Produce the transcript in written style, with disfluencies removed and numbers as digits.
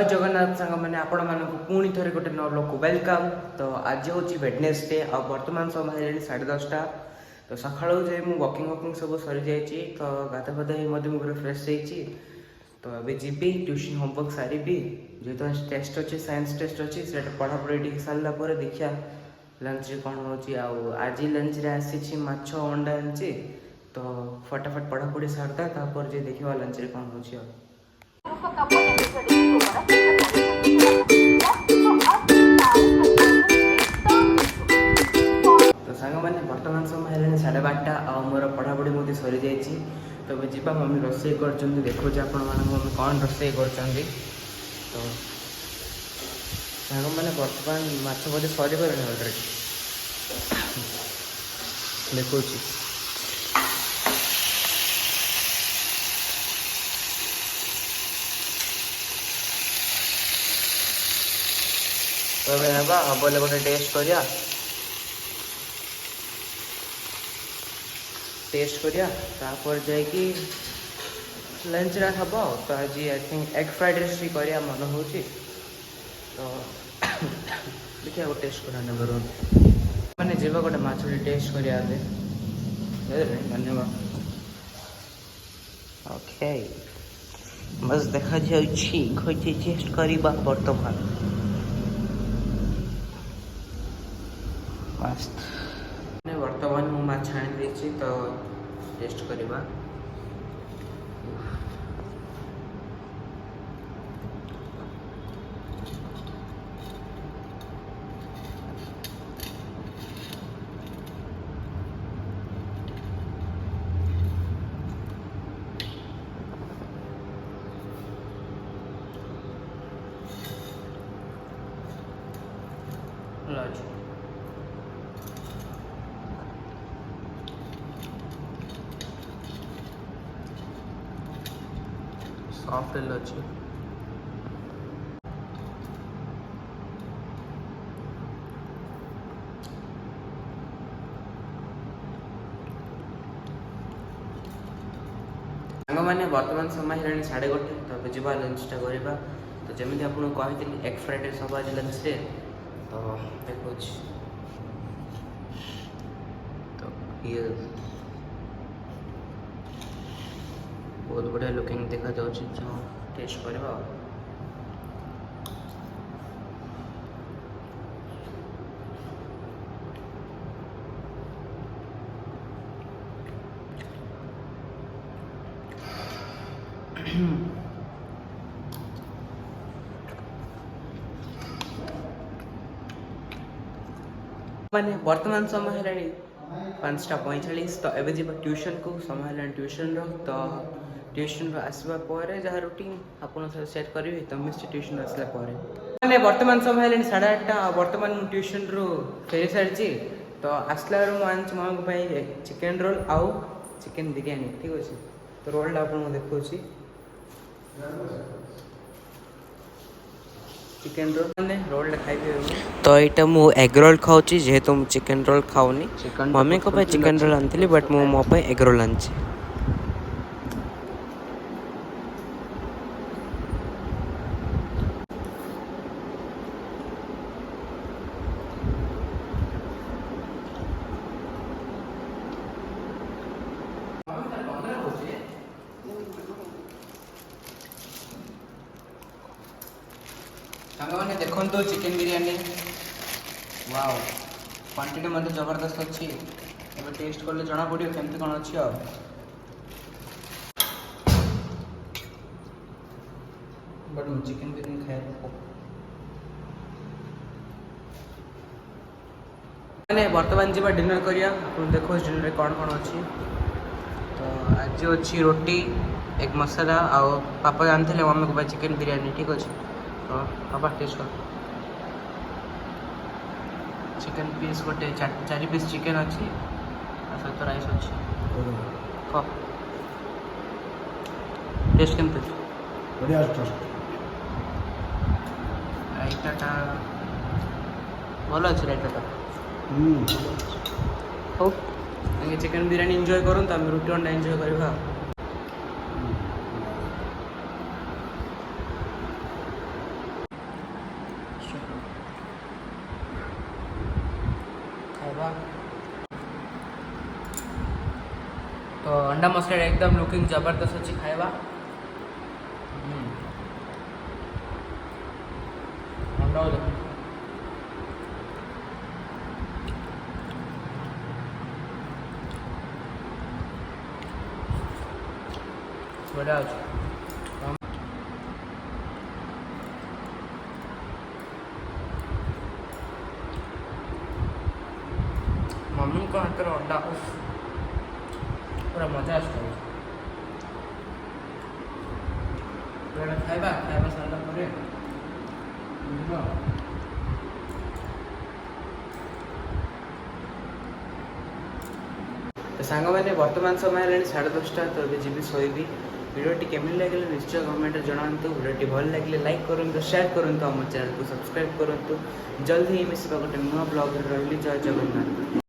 जगन्नाथ सांग मैंने आपण मानक पुणी थे गोटे न ब्लॉग को वेलकम। तो आज हूँ वेडनेसडे आ बर्तमान समय है 10:30। तो सकाळू जे मु वॉकिंग सब सरी जाइए तो गाधा फाधा पूरा फ्रेश होती। तो अभी जीबी ट्यूशन होमवर्क सारी जेहेतु आज टेस्ट अच्छे साइंस टेस्ट अच्छी से पढ़ापढ़ी सारा पर देखिया लंच कौन हो। आज लंच रे आसी माछ अंडा आनी तो फटाफट पढ़ापढ़ी सारदा तापर जे देखा लंच रे कौन हो। तो सांग मैंने बर्तमान समय है 12:30 आ मोर पढ़ापढ़ी मुझे सरी जाइए। तो अब जी मम्मी रोसे कर देखो मम्मी कौन रोसे कर। तो सांग मैंने बर्तमान माछ बोधे सरी पारे अलरेडी देखो। तो हम बोले गोटे टेस्ट करिया तापर जाकि लंच रे हम। तो आज I think egg fried rice भी करिया मन हो। तो देखिए वो टेस्ट कराने करूँ मैंने जीवा गोटे माछ टेस्ट करिया धन्यवाद। ओके बस देखा जाए टेस्ट करवा बर्तमान मस्त। बर्तमान मु माछ आनी तो टेस्ट करवा। सॉफ्ट अच्छे मैंने बर्तमान समय है 1:30। तो अब जी लंचटा करवा। तो जमी आपको कही एग फ्राइड राइस हम आज लंच रे तो देखो। तो ये बहुत बढ़िया लुकिंग देखा जाऊँ टेस्ट करवा। मैंने वर्तमान समय है 5:45। तो एवं जी ट्यूशन को समय है ट्यूशन तो ट्यूशन आसवा जहाँ रूटीन आपन सेट करेंगे तो मिस्टर ट्यूशन आसला मैंने वर्तमान समय है 8:30। वर्तमान मुझे ट्यूशन रू फेरी सारी। तो आसला मुझे मम्मी चिकेन रोल आउ चिकेन बिरयानी ठीक अच्छे। तो रोल आपको देखा चिकेन रोल रोल खाइबे। तो यहाँ मुझे एग रोल खाऊँ जेहेतु मुझे चिकेन रोल खाऊनी। मम्मी को चिकेन रोल आनी बट मु मो एग रोल आनी। मैंने देखो तो चिकेन बिरयानी वाओ क्वांटिटी मतलब जबरदस्त अच्छी। अब टेस्ट करले जना पड़ो केमती कौन अच्छी। बट मुझे चिकेन बिरयानी खाए मैंने वर्तमान जी डिनर करिया। देखो डिनर कौन कौन अच्छी। तो आज अच्छी रोटी एग मसाला आउ पापा जानते मम्मी को चिकेन बिरयानी ठीक अच्छे। तो पापा टेस्ट कर चिकेन पीस गोटे 4 पीस चिकेन अच्छी सहित राइस अच्छी। टेस्ट केमती बढ़िया रायता भल अच्छे रायता हो। चिकेन बिरयानी एंजॉय करूँ तो आम रुटी अंडा एंजॉय करवा। खावा तो अंडा मस्टर्ड एकदम लुकिंग जबरदस्त अच्छी खावा अंडा बढ़िया मम्मी को हाथ करो अंडा पूरा मजा आसता खाइबा खाइबा सारा पर तो सांग मैंने वर्तमान समय 10:30 तो अभी जी शोबी भिडियोटी केमी लगे निश्चय कमेंट जनातु भिडियोटी भल लगे लाइक करूँ शेयर करूँ आम चैनल को सब्सक्राइब करूँ जल्दी ही मिसवा गोटे नुआ ब्लॉग रही जय जगन्नाथ।